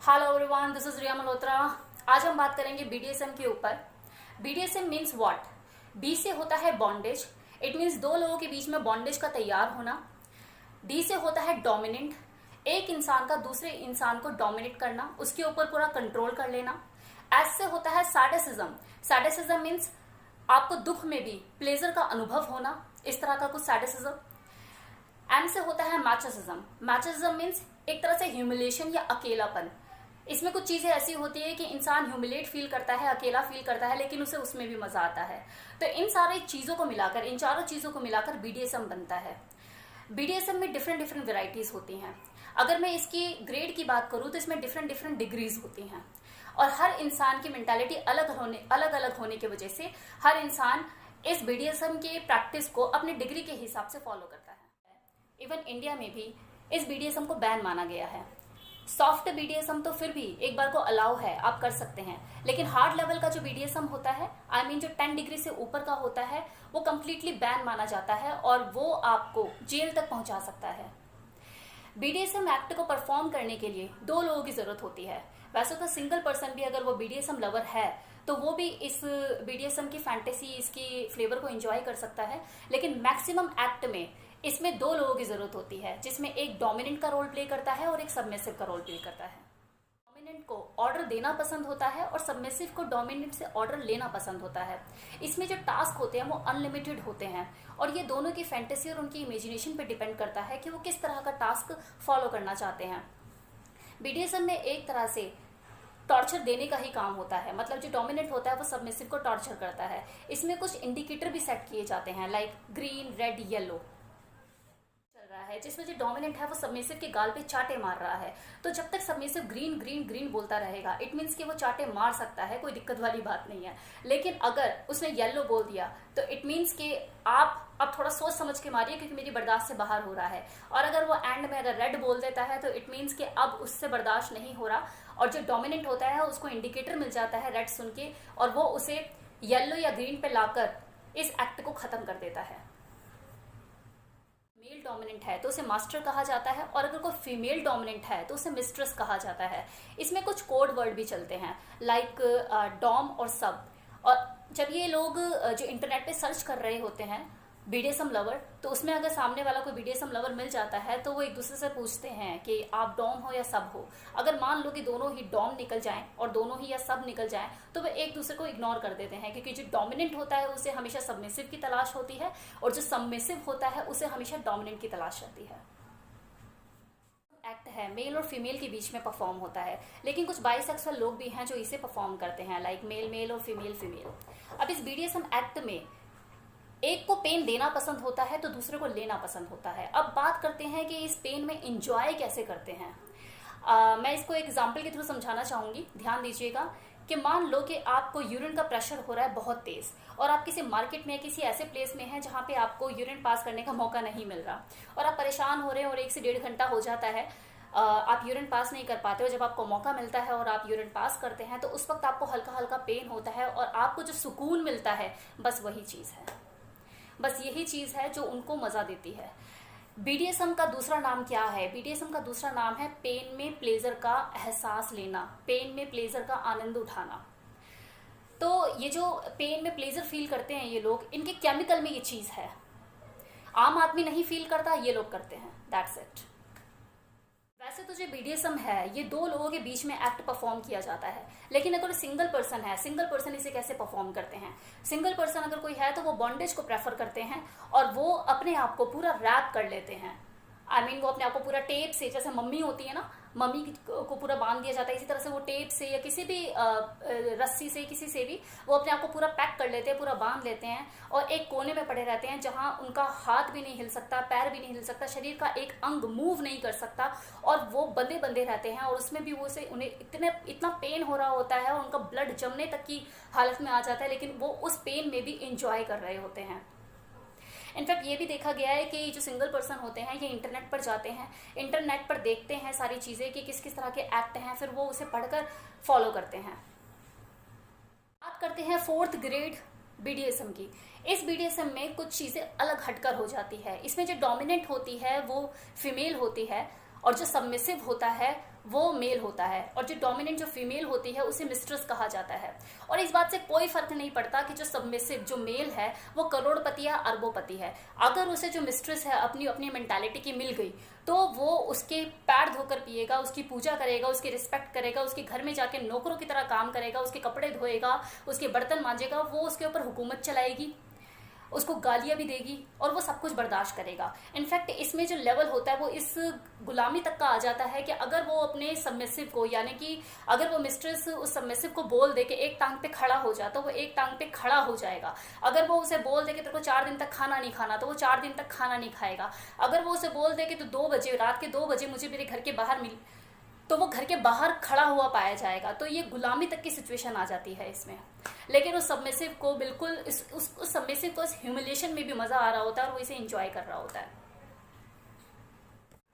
Hello everyone, this is रिया मल्होत्रा। आज हम बात करेंगे बीडीएसएम के ऊपर। BDSM means what. बी से होता है बॉन्डेज, इट मीन्स दो लोगों के बीच में बॉन्डेज का तैयार होना। डी से होता है डोमिनेंट, एक इंसान का दूसरे इंसान को डोमिनेट करना, उसके ऊपर पूरा कंट्रोल कर लेना। एस से होता है सैडिज्म। सैडिज्म मीन्स आपको दुख में भी प्लेजर का अनुभव होना, इस तरह का कुछ सैडिज्म। एम से होता है मैचोसिज्म। मैचोसिज्म मीन्स एक तरह से ह्यूमिलेशन या अकेलापन। इसमें कुछ चीजें ऐसी होती है कि इंसान ह्यूमिलेट फील करता है, अकेला फील करता है, लेकिन उसे उसमें भी मजा आता है। तो इन सारी चीजों को मिलाकर, इन चारों चीजों को मिलाकर बीडीएसएम बनता है। बीडीएसएम में डिफरेंट डिफरेंट वेराइटीज होती हैं। अगर मैं इसकी ग्रेड की बात करूं तो इसमें डिफरेंट डिफरेंट डिग्रीज होती हैं, और हर इंसान की मेंटालिटी अलग अलग होने की वजह से हर इंसान इस बीडीएसएम के प्रैक्टिस को अपनी डिग्री के हिसाब से फॉलो करता है। इवन इंडिया में भी इस बीडीएसएम को बैन माना गया है। सॉफ्ट बीडीएसएम तो फिर भी एक बार को अलाउ है, आप कर सकते हैं, लेकिन हार्ड लेवल का जो बीडीएसएम होता है, आई मीन जो 10 डिग्री से ऊपर का होता है, वो कंप्लीटली बैन माना जाता है और वो आपको जेल तक पहुंचा सकता है। बीडीएसएम एक्ट को परफॉर्म करने के लिए दो लोगों की जरूरत होती है। वैसे तो सिंगल पर्सन भी अगर वो बीडीएसएम लवर है तो वो भी इस बीडीएसएम की फैंटेसी, इसकी फ्लेवर को एंजॉय कर सकता है, लेकिन मैक्सिमम एक्ट में इसमें दो लोगों की जरूरत होती है, जिसमें एक डोमिनेंट का रोल प्ले करता है और एक सबमिसिव का रोल प्ले करता है। डोमिनेंट को ऑर्डर देना पसंद होता है और सबमिसिव को डोमिनेंट से ऑर्डर लेना पसंद होता है। इसमें जो टास्क होते हैं वो अनलिमिटेड होते हैं, और ये दोनों की फैंटेसी और उनकी इमेजिनेशन पे डिपेंड करता है कि वो किस तरह का टास्क फॉलो करना चाहते हैं। बीडीएसएम में एक तरह से टॉर्चर देने का ही काम होता है, मतलब जो डोमिनेंट होता है वो सबमिसिव को टॉर्चर करता है। इसमें कुछ इंडिकेटर भी सेट किए जाते हैं, लाइक ग्रीन, रेड, येलो चल रहा है, जिसमें जो डोमिनेंट है वो सबमिसिव के गाल पे चाटे मार रहा है। तो जब तक सबमिसिव ग्रीन ग्रीन ग्रीन बोलता रहेगा, इट मीन्स कि वो चाटे मार सकता है, कोई दिक्कत वाली बात नहीं है। लेकिन अगर उसने येलो बोल दिया तो इट मीन्स कि आप अब थोड़ा सोच समझ के मारिए, क्योंकि मेरी बर्दाश्त से बाहर हो रहा है। और अगर वो एंड में अगर रेड बोल देता है तो इट मीन्स कि अब उससे बर्दाश्त नहीं हो रहा, और जो डोमिनेंट होता है उसको इंडिकेटर मिल जाता है रेड सुन के, और वो उसे येलो या ग्रीन पे लाकर इस एक्ट को खत्म कर देता है। मेल डोमिनेंट है तो उसे मास्टर कहा जाता है, और अगर कोई फीमेल डोमिनेंट है तो उसे मिस्ट्रेस कहा जाता है। इसमें कुछ कोड वर्ड भी चलते हैं, लाइक डॉम और सब। और जब ये लोग जो इंटरनेट पे सर्च कर रहे होते हैं बीडीएसएम लवर, तो उसमें अगर सामने वाला कोई बीडीएसएम लवर मिल जाता है तो वो एक दूसरे से पूछते हैं कि आप डॉम हो या सब हो। अगर मान लो कि दोनों ही डॉम निकल जाएं और दोनों ही या सब निकल जाएं, तो वो एक दूसरे को इग्नोर कर देते हैं, क्योंकि जो डोमिनेंट होता है उसे हमेशा सबमिसिव की तलाश होती है, और जो सबमिसिव होता है उसे हमेशा डोमिनेंट की तलाश रहती है। एक्ट है मेल और फीमेल के बीच में परफॉर्म होता है, लेकिन कुछ बाइसेक्सुअल लोग भी हैं जो इसे परफॉर्म करते हैं, लाइक मेल मेल और फीमेल फीमेल। अब इस बीडीएसएम एक्ट में एक को पेन देना पसंद होता है तो दूसरे को लेना पसंद होता है। अब बात करते हैं कि इस पेन में इंजॉय कैसे करते हैं। मैं इसको एक एग्जाम्पल के थ्रू समझाना चाहूंगी, ध्यान दीजिएगा। कि मान लो कि आपको यूरिन का प्रेशर हो रहा है बहुत तेज, और आप किसी मार्केट में किसी ऐसे प्लेस में हैं जहां पे आपको यूरिन पास करने का मौका नहीं मिल रहा, और आप परेशान हो रहे हैं और 1 से 1.5 घंटा हो जाता है, आप यूरिन पास नहीं कर पाते हो। जब आपको मौका मिलता है और आप यूरिन पास करते हैं तो उस वक्त आपको हल्का हल्का पेन होता है, और आपको जो सुकून मिलता है बस वही चीज है, बस यही चीज है जो उनको मजा देती है। बीडीएसएम का दूसरा नाम क्या है? बीडीएसएम का दूसरा नाम है पेन में प्लेजर का एहसास लेना, पेन में प्लेजर का आनंद उठाना। तो ये जो पेन में प्लेजर फील करते हैं ये लोग, इनके केमिकल में ये चीज है। आम आदमी नहीं फील करता, ये लोग करते हैं, दैट्स इट। वैसे तो जो बीडीएसएम है ये दो लोगों के बीच में एक्ट परफॉर्म किया जाता है, लेकिन अगर सिंगल पर्सन है, सिंगल पर्सन इसे कैसे परफॉर्म करते हैं? सिंगल पर्सन अगर कोई है तो वो बॉन्डेज को प्रेफर करते हैं, और वो अपने आप को पूरा रैप कर लेते हैं। आई मीन वो अपने आप को पूरा टेप से, जैसे मम्मी होती है ना, मम्मी को पूरा बांध दिया जाता है, इसी तरह से वो टेप से या किसी भी रस्सी से, किसी से भी वो अपने आप को पूरा पैक कर लेते हैं, पूरा बांध लेते हैं, और एक कोने में पड़े रहते हैं जहां उनका हाथ भी नहीं हिल सकता, पैर भी नहीं हिल सकता, शरीर का एक अंग मूव नहीं कर सकता, और वो बंधे बंधे रहते हैं। और उसमें भी वो से उन्हें इतना पेन हो रहा होता है, और उनका ब्लड जमने तक की हालत में आ जाता है, लेकिन वो उस पेन में भी इंजॉय कर रहे होते हैं। इनफैक्ट ये भी देखा गया है कि जो सिंगल पर्सन होते हैं ये इंटरनेट पर जाते हैं, इंटरनेट पर देखते हैं सारी चीज़ें कि किस किस तरह के एक्ट हैं, फिर वो उसे पढ़कर फॉलो करते हैं। बात करते हैं 4th ग्रेड बीडीएसएम की। इस बीडीएसएम में कुछ चीज़ें अलग हटकर हो जाती है। इसमें जो डोमिनेंट होती है वो फीमेल होती है, और जो सबमिसिव होता है वो मेल होता है, और जो डोमिनेंट जो फीमेल होती है उसे मिस्ट्रेस कहा जाता है। और इस बात से कोई फर्क नहीं पड़ता कि जो सबमिसिव जो मेल है वो करोड़पति या अरबोपति है, अगर उसे जो मिस्ट्रेस है अपनी अपनी मेंटालिटी की मिल गई तो वो उसके पैर धोकर पिएगा, उसकी पूजा करेगा, उसकी रिस्पेक्ट करेगा, उसके घर में जाके नौकरों की तरह काम करेगा, उसके कपड़े धोएगा, उसके बर्तन मांजेगा, वो उसके ऊपर हुकूमत चलाएगी, उसको गालियाँ भी देगी और वो सब कुछ बर्दाश्त करेगा। इनफैक्ट इसमें जो लेवल होता है वो इस गुलामी तक का आ जाता है कि अगर वो अपने सबमिसिव को, यानी कि अगर वो मिस्ट्रेस उस सबमिसिव को बोल दे कि एक टांग पे खड़ा हो जा, तो वो एक टांग पे खड़ा हो जाएगा। अगर वो उसे बोल दे कि तेरे को 4 दिन तक खाना नहीं खाना, तो वो 4 दिन तक खाना नहीं खाएगा। अगर वो उसे बोल दे कि तो 2 बजे, रात के 2 बजे मुझे मेरे घर के बाहर मिल, तो वो घर के बाहर खड़ा हुआ पाया जाएगा। तो ये गुलामी तक की सिचुएशन आ जाती है इसमें। लेकिन उस सबमिसिव को बिल्कुल उस सबमिसिव को इस ह्यूमिलेशन में भी मजा आ रहा होता है और वो इसे एंजॉय कर रहा होता है।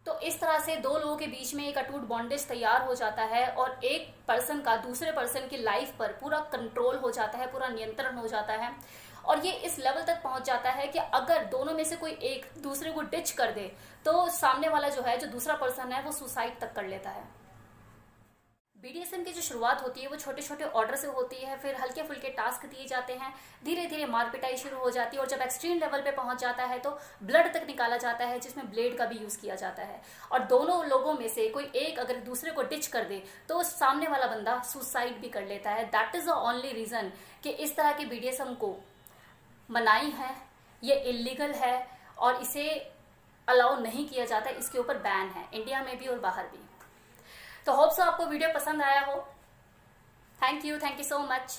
तो इस तरह से दो लोगों के बीच में एक अटूट बॉन्डेज तैयार हो जाता है और एक पर्सन का दूसरे पर्सन की लाइफ पर पूरा कंट्रोल हो जाता है, पूरा नियंत्रण हो जाता है। और ये इस लेवल तक पहुंच जाता है कि अगर दोनों में से कोई एक दूसरे को डिच कर दे तो सामने वाला जो है, जो दूसरा पर्सन है, वो सुसाइड तक कर लेता है। बीडीएसएम की जो शुरुआत होती है वो छोटे छोटे ऑर्डर से होती है, फिर हल्के फुल्के टास्क दिए जाते हैं, धीरे धीरे मार पिटाई शुरू हो जाती है और जब एक्सट्रीम लेवल पे पहुंच जाता है तो ब्लड तक निकाला जाता है, जिसमें ब्लेड का भी यूज किया जाता है। और दोनों लोगों में से कोई एक अगर दूसरे को डिच कर दे तो सामने वाला बंदा सुसाइड भी कर लेता है। That is the only reason कि इस तरह के बीडीएसएम को मनाही है, ये इलीगल है और इसे अलाउ नहीं किया जाता, इसके ऊपर बैन है इंडिया में भी और बाहर भी। तो होप सो आपको वीडियो पसंद आया हो। Thank you so much.